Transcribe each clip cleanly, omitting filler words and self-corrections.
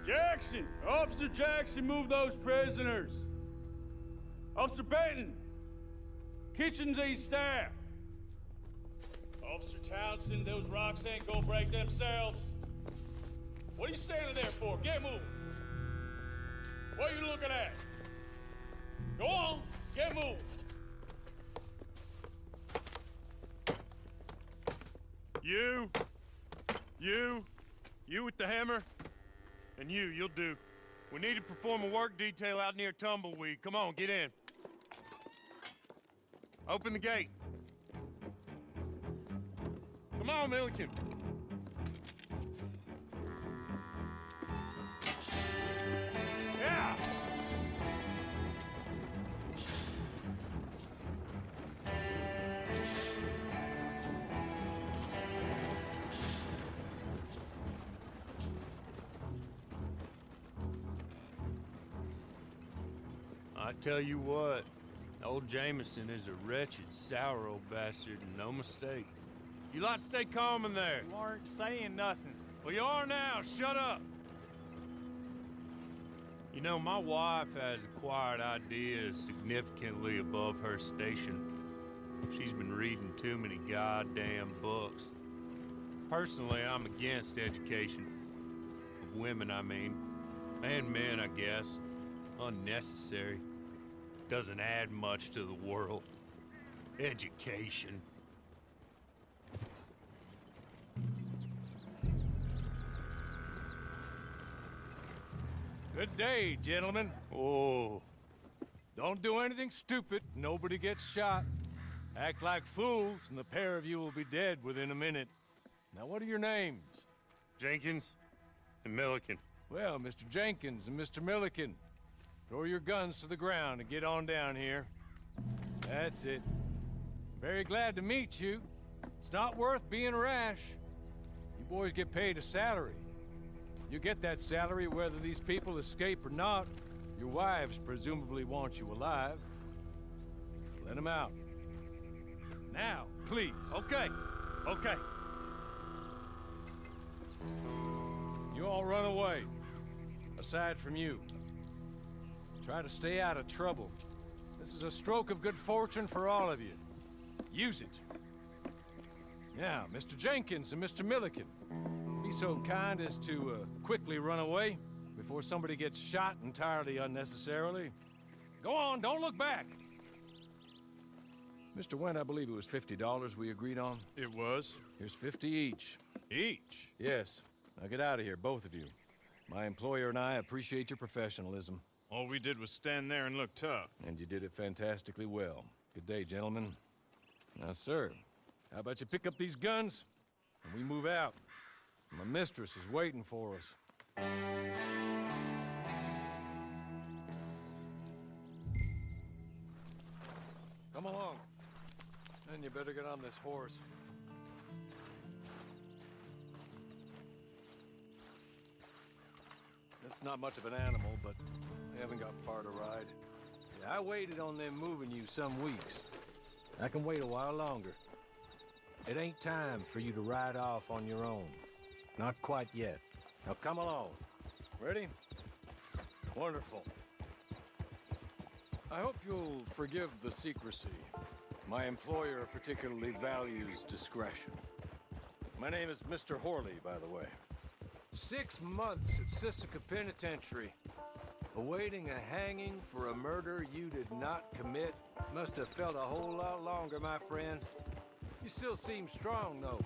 Jackson! Officer Jackson, move those prisoners! Officer Benton! Kitchens these staff! Officer Townsend, those rocks ain't gonna break themselves. What are you standing there for? Get moving! What are you looking at? Go on, get moving! You with the hammer? And you'll do. We need to perform a work detail out near Tumbleweed. Come on, get in. Open the gate. Come on, Milliken. Yeah! I tell you what, old Jameson is a wretched, sour old bastard, and no mistake. You lot stay calm in there. You aren't saying nothing. Well, you are now. Shut up. You know, my wife has acquired ideas significantly above her station. She's been reading too many goddamn books. Personally, I'm against education. Of women, I mean. And men, I guess. Unnecessary. Doesn't add much to the world. Education. Good day, gentlemen. Oh. Don't do anything stupid. Nobody gets shot. Act like fools, and the pair of you will be dead within a minute. Now, what are your names? Jenkins and Milliken. Well, Mr. Jenkins and Mr. Milliken, throw your guns to the ground and get on down here. That's it. Very glad to meet you. It's not worth being rash. You boys get paid a salary. You get that salary whether these people escape or not. Your wives presumably want you alive. Let them out. Now, please. Okay. You all run away. Aside from you. Try to stay out of trouble. This is a stroke of good fortune for all of you. Use it. Now, Mr. Jenkins and Mr. Milliken, be so kind as to quickly run away before somebody gets shot entirely unnecessarily. Go on, don't look back. Mr. Wendt, I believe it was $50 we agreed on. It was. Here's 50 each. Each? Yes. Now get out of here, both of you. My employer and I appreciate your professionalism. All we did was stand there and look tough. And you did it fantastically well. Good day, gentlemen. Now, sir, how about you pick up these guns and we move out? My mistress is waiting for us. Come along. And you better get on this horse. It's not much of an animal, but they haven't got far to ride. Yeah, I waited on them moving you some weeks. I can wait a while longer. It ain't time for you to ride off on your own. Not quite yet. Now come along. Ready? Wonderful. I hope you'll forgive the secrecy. My employer particularly values discretion. My name is Mr. Horley, by the way. 6 months at Sisika Penitentiary, awaiting a hanging for a murder you did not commit. Must have felt a whole lot longer, my friend. You still seem strong, though.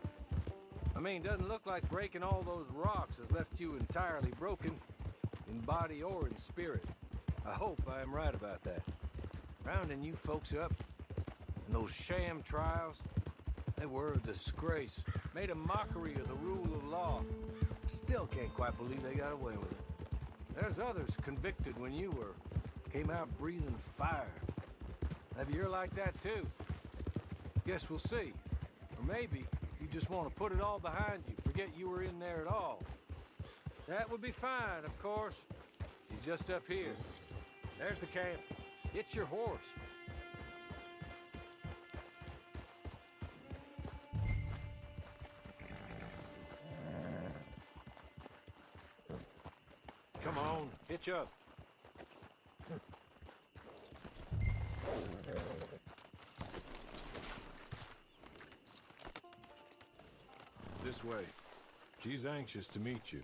I mean, doesn't look like breaking all those rocks has left you entirely broken, in body or in spirit. I hope I am right about that. Rounding you folks up, and those sham trials, they were a disgrace. Made a mockery of the rule of law. Still can't quite believe they got away with it. There's others convicted when you were. Came out breathing fire. Maybe you're like that too. Guess we'll see. Or maybe you just want to put it all behind you, forget you were in there at all. That would be fine, of course. He's just up here. There's the camp. Get your horse. Come on, hitch up. This way. She's anxious to meet you.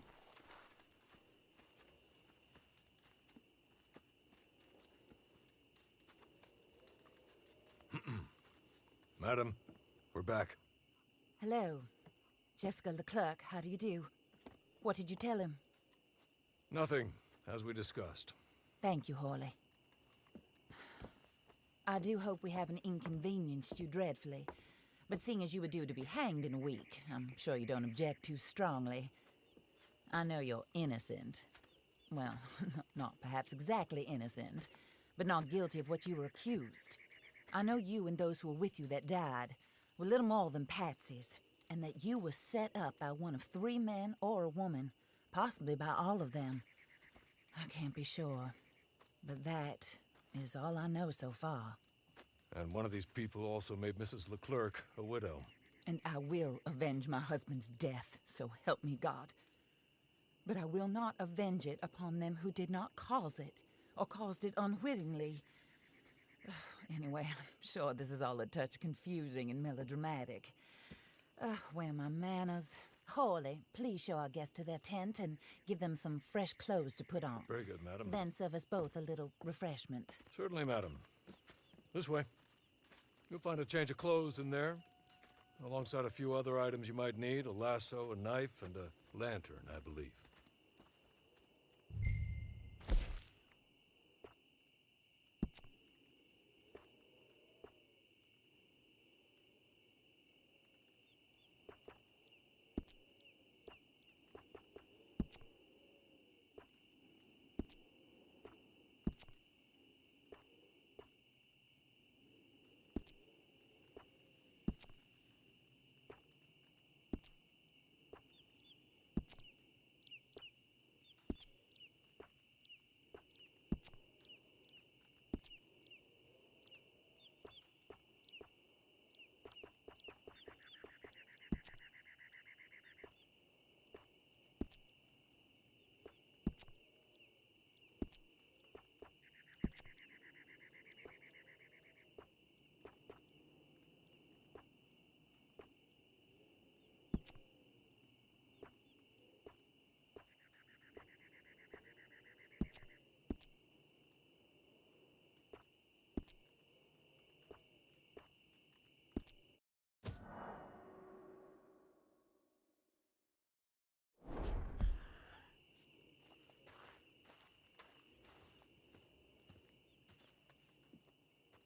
Madam, we're back. Hello. Jessica Leclerc, how do you do? What did you tell him? Nothing, as we discussed. Thank you, Hawley. I do hope we haven't inconvenienced you dreadfully. But seeing as you were due to be hanged in a week, I'm sure you don't object too strongly. I know you're innocent. Well, not perhaps exactly innocent, but not guilty of what you were accused. I know you and those who were with you that died were little more than patsies, and that you were set up by one of 3 men or a woman, possibly by all of them. I can't be sure, but that is all I know so far. And one of these people also made Mrs. Leclerc a widow. And I will avenge my husband's death, so help me God. But I will not avenge it upon them who did not cause it, or caused it unwittingly. Anyway, I'm sure this is all a touch confusing and melodramatic. Where are my manners? Hawley, please show our guests to their tent and give them some fresh clothes to put on. Very good, madam. Then serve us both a little refreshment. Certainly, madam. This way. You'll find a change of clothes in there, alongside a few other items you might need, a lasso, a knife, and a lantern, I believe.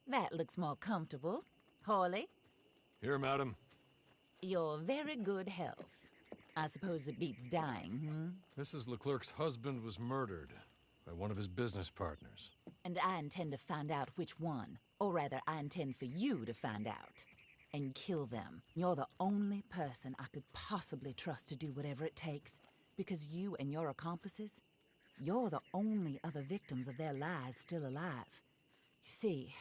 That looks more comfortable. Hawley, Here, madam. you're very good health. I suppose it beats dying, Mrs. Leclerc's husband was murdered by one of his business partners. And I intend to find out which one. Or rather, I intend for you to find out. And kill them. You're the only person I could possibly trust to do whatever it takes. Because you and your accomplices, you're the only other victims of their lies still alive. You see,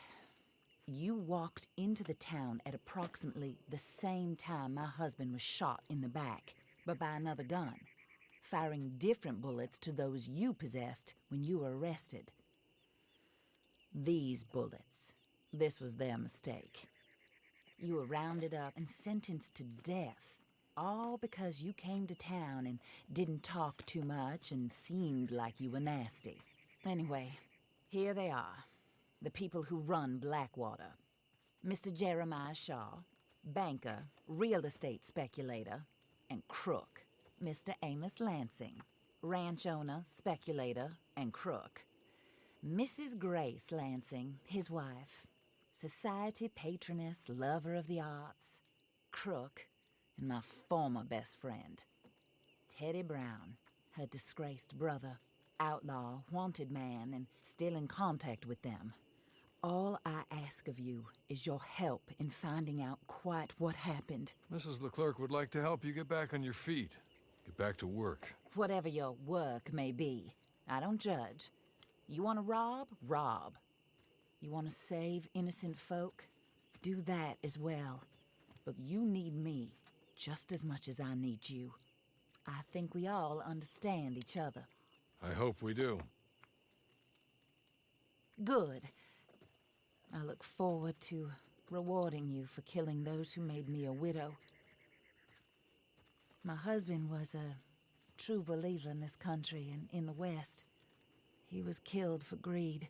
you walked into the town at approximately the same time my husband was shot in the back, but by another gun, firing different bullets to those you possessed when you were arrested. These bullets, this was their mistake. You were rounded up and sentenced to death, all because you came to town and didn't talk too much and seemed like you were nasty. Anyway, here they are, the people who run Blackwater. Mr. Jeremiah Shaw, banker, real estate speculator, and crook. Mr. Amos Lansing, ranch owner, speculator, and crook. Mrs. Grace Lansing, his wife, society patroness, lover of the arts, crook, and my former best friend. Teddy Brown, her disgraced brother, outlaw, wanted man, and still in contact with them. All I ask of you is your help in finding out quite what happened. Mrs. Leclerc would like to help you get back on your feet. Get back to work. Whatever your work may be, I don't judge. You want to rob? Rob. You want to save innocent folk? Do that as well. But you need me just as much as I need you. I think we all understand each other. I hope we do. Good. I look forward to rewarding you for killing those who made me a widow. My husband was a true believer in this country and in the West. He was killed for greed.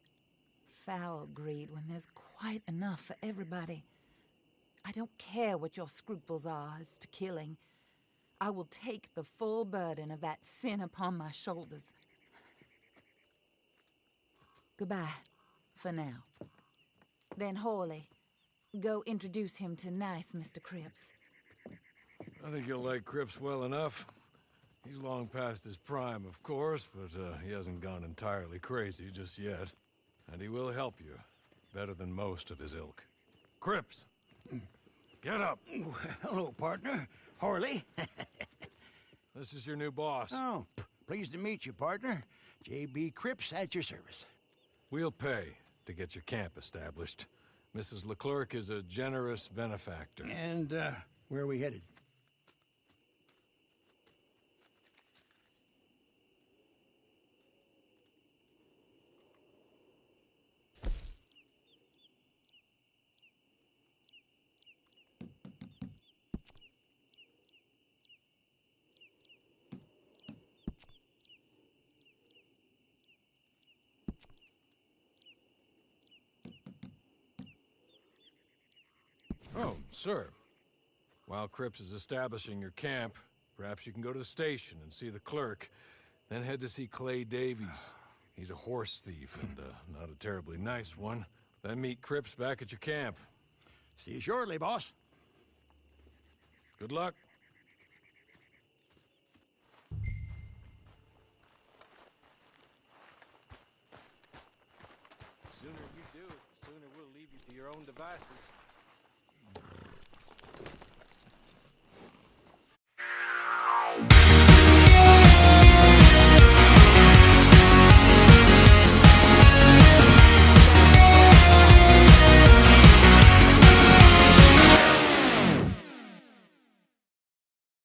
Foul greed when there's quite enough for everybody. I don't care what your scruples are as to killing. I will take the full burden of that sin upon my shoulders. Goodbye, for now. Then, Hawley, go introduce him to nice Mr. Cripps. I think you'll like Cripps well enough. He's long past his prime, of course, but he hasn't gone entirely crazy just yet. And he will help you, better than most of his ilk. Cripps! Get up! Hello, partner. Harley. This is your new boss. Oh, pleased to meet you, partner. J.B. Cripps at your service. We'll pay to get your camp established. Mrs. Leclerc is a generous benefactor. And, where are we headed? Oh, sir. While Cripps is establishing your camp, perhaps you can go to the station and see the clerk, then head to see Clay Davies. He's a horse thief and not a terribly nice one. Then meet Cripps back at your camp. See you shortly, boss. Good luck. The sooner you do it, the sooner we'll leave you to your own devices.